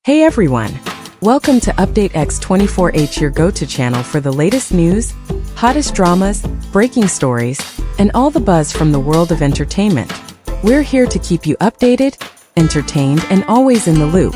Hey everyone! Welcome to Update X24H, your go-to channel for the latest news, hottest dramas, breaking stories, and all the buzz from the world of entertainment. We're here to keep you updated, entertained, and always in the loop.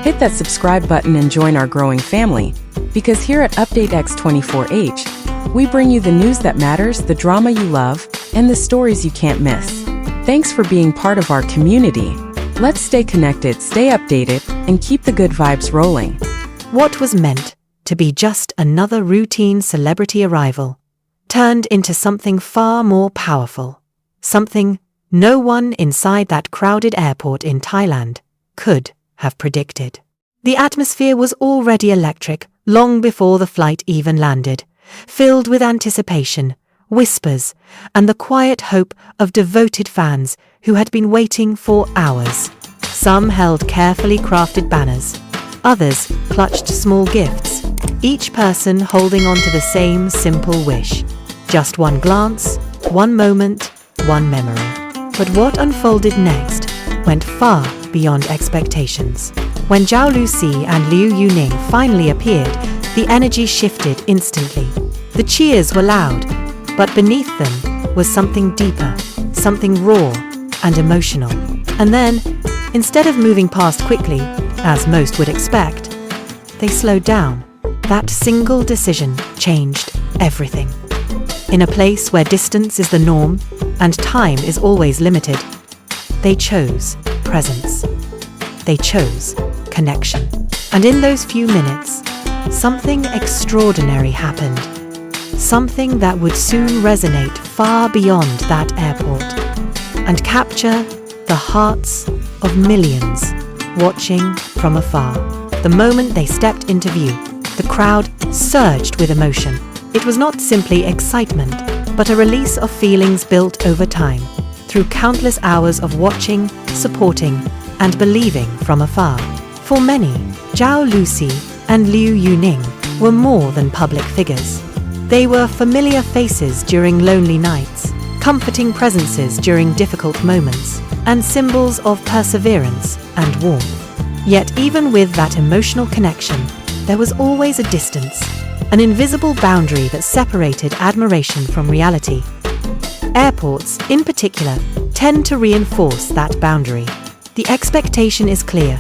Hit that subscribe button and join our growing family, because here at Update X24H, we bring you the news that matters, the drama you love, and the stories you can't miss. Thanks for being part of our community. Let's stay connected, stay updated, and keep the good vibes rolling. What was meant to be just another routine celebrity arrival turned into something far more powerful, something no one inside that crowded airport in Thailand could have predicted. The atmosphere was already electric long before the flight even landed, filled with anticipation, whispers, and the quiet hope of devoted fans who had been waiting for hours. Some held carefully crafted banners, others clutched small gifts, each person holding on to the same simple wish. Just one glance, one moment, one memory. But what unfolded next went far beyond expectations. When Zhao Lusi and Liu Yuning finally appeared, the energy shifted instantly. The cheers were loud, but beneath them was something deeper, something raw and emotional. And then, instead of moving past quickly, as most would expect, they slowed down. That single decision changed everything. In a place where distance is the norm and time is always limited, they chose presence. They chose connection. And in those few minutes, something extraordinary happened. Something that would soon resonate far beyond that airport and capture the hearts of millions watching from afar. The moment they stepped into view, the crowd surged with emotion. It was not simply excitement, but a release of feelings built over time, through countless hours of watching, supporting, and believing from afar. For many, Zhao Lusi and Liu Yuning were more than public figures. They were familiar faces during lonely nights, comforting presences during difficult moments, and symbols of perseverance and warmth. Yet even with that emotional connection, there was always a distance, an invisible boundary that separated admiration from reality. Airports, in particular, tend to reinforce that boundary. The expectation is clear: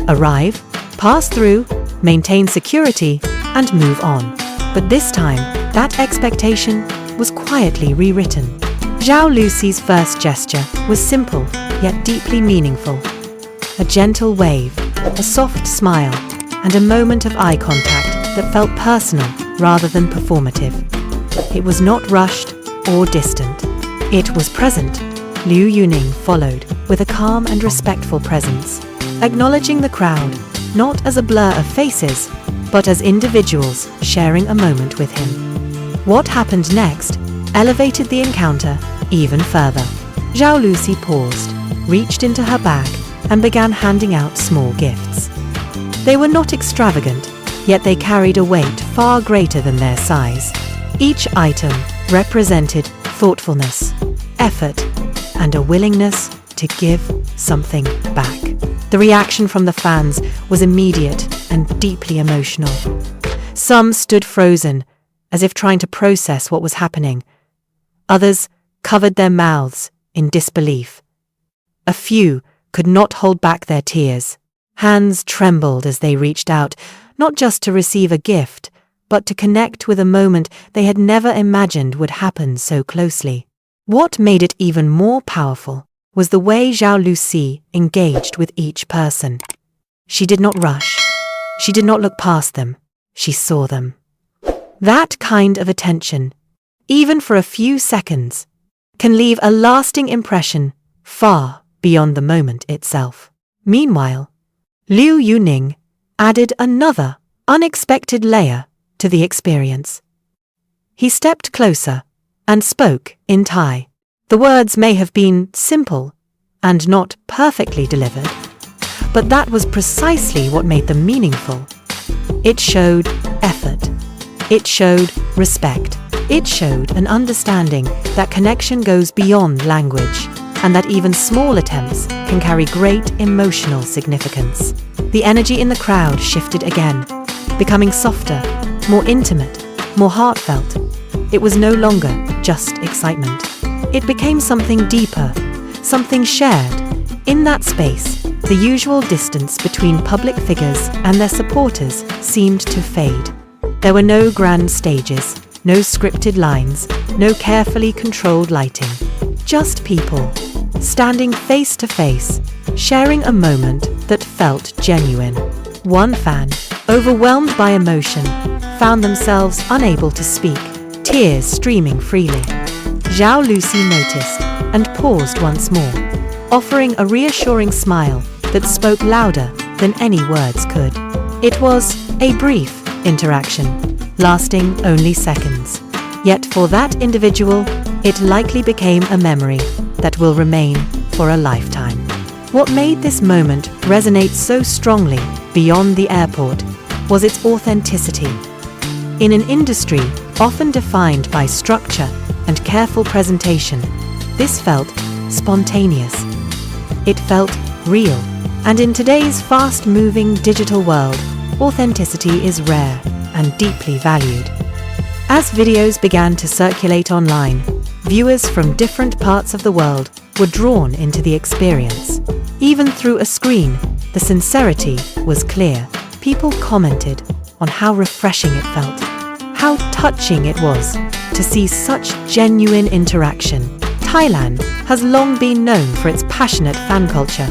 arrive, pass through, maintain security, and move on. But this time, that expectation was quietly rewritten. Zhao Lusi's first gesture was simple, yet deeply meaningful. A gentle wave, a soft smile, and a moment of eye contact that felt personal rather than performative. It was not rushed or distant. It was present. Liu Yuning followed with a calm and respectful presence, acknowledging the crowd not as a blur of faces, but as individuals sharing a moment with him. What happened next elevated the encounter even further. Zhao Lusi paused, reached into her bag, and began handing out small gifts. They were not extravagant, yet they carried a weight far greater than their size. Each item represented thoughtfulness, effort, and a willingness to give something back. The reaction from the fans was immediate and deeply emotional. Some stood frozen, as if trying to process what was happening. Others covered their mouths in disbelief. A few could not hold back their tears. Hands trembled as they reached out, not just to receive a gift, but to connect with a moment they had never imagined would happen so closely. What made it even more powerful was the way Zhao Lusi engaged with each person. She did not rush. She did not look past them. She saw them. That kind of attention, even for a few seconds, can leave a lasting impression far beyond the moment itself. Meanwhile, Liu Yuning added another unexpected layer to the experience. He stepped closer and spoke in Thai. The words may have been simple and not perfectly delivered, but that was precisely what made them meaningful. It showed effort. It showed respect. It showed an understanding that connection goes beyond language, and that even small attempts can carry great emotional significance. The energy in the crowd shifted again, becoming softer, more intimate, more heartfelt. It was no longer just excitement. It became something deeper, something shared. In that space, the usual distance between public figures and their supporters seemed to fade. There were no grand stages, no scripted lines, no carefully controlled lighting. Just people, standing face to face, sharing a moment that felt genuine. One fan, overwhelmed by emotion, found themselves unable to speak, tears streaming freely. Zhao Lusi noticed and paused once more, offering a reassuring smile that spoke louder than any words could. It was a brief interaction, lasting only seconds. Yet for that individual, it likely became a memory that will remain for a lifetime. What made this moment resonate so strongly beyond the airport was its authenticity. In an industry often defined by structure and careful presentation, this felt spontaneous. It felt real. And in today's fast-moving digital world, authenticity is rare and deeply valued. As videos began to circulate online, viewers from different parts of the world were drawn into the experience. Even through a screen, the sincerity was clear. People commented on how refreshing it felt, how touching it was to see such genuine interaction. Thailand has long been known for its passionate fan culture,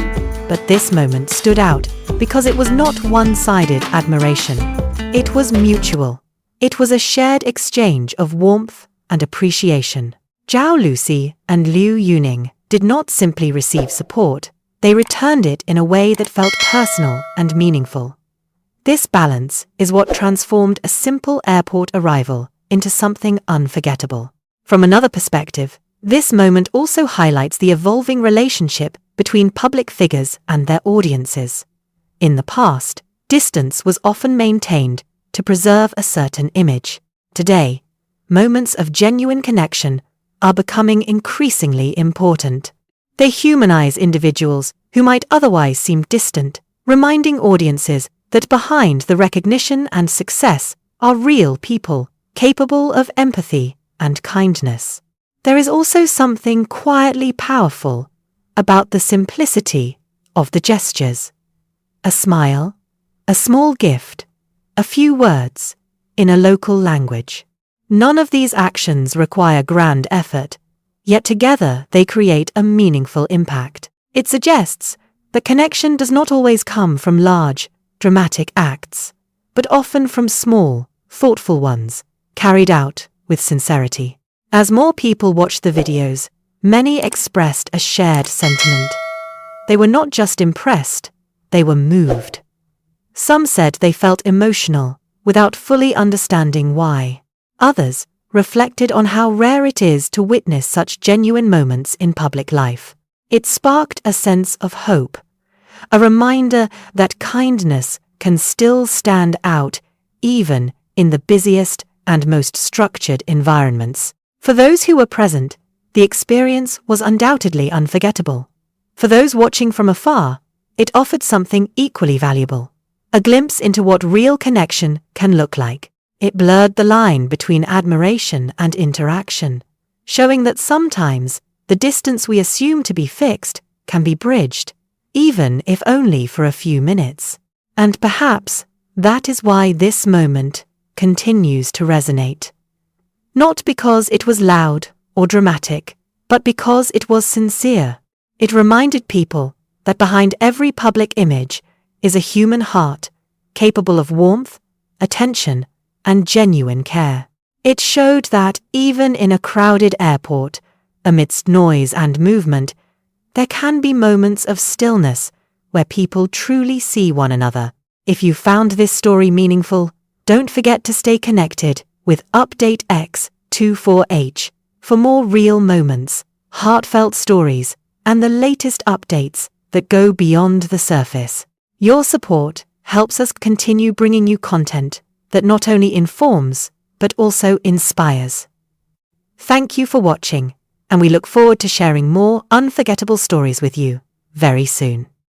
but this moment stood out because it was not one-sided admiration. It was mutual. It was a shared exchange of warmth and appreciation. Zhao Lusi and Liu Yuning did not simply receive support, they returned it in a way that felt personal and meaningful. This balance is what transformed a simple airport arrival into something unforgettable. From another perspective, this moment also highlights the evolving relationship between public figures and their audiences. In the past, distance was often maintained to preserve a certain image. Today, moments of genuine connection are becoming increasingly important. They humanize individuals who might otherwise seem distant, reminding audiences that behind the recognition and success are real people, capable of empathy and kindness. There is also something quietly powerful about the simplicity of the gestures. A smile, a small gift, a few words, in a local language. None of these actions require grand effort, yet together they create a meaningful impact. It suggests that connection does not always come from large, dramatic acts, but often from small, thoughtful ones, carried out with sincerity. As more people watched the videos, many expressed a shared sentiment. They were not just impressed, they were moved. Some said they felt emotional, without fully understanding why. Others reflected on how rare it is to witness such genuine moments in public life. It sparked a sense of hope, a reminder that kindness can still stand out even in the busiest and most structured environments. For those who were present, the experience was undoubtedly unforgettable. For those watching from afar, it offered something equally valuable, a glimpse into what real connection can look like. It blurred the line between admiration and interaction, showing that sometimes the distance we assume to be fixed can be bridged, even if only for a few minutes. And perhaps that is why this moment continues to resonate. Not because it was loud or dramatic, but because it was sincere. It reminded people that behind every public image is a human heart capable of warmth, attention, and genuine care. It showed that even in a crowded airport, amidst noise and movement, there can be moments of stillness where people truly see one another. If you found this story meaningful, don't forget to stay connected with Update X24H for more real moments, heartfelt stories, and the latest updates that go beyond the surface. Your support helps us continue bringing you content that not only informs, but also inspires. Thank you for watching, and we look forward to sharing more unforgettable stories with you very soon.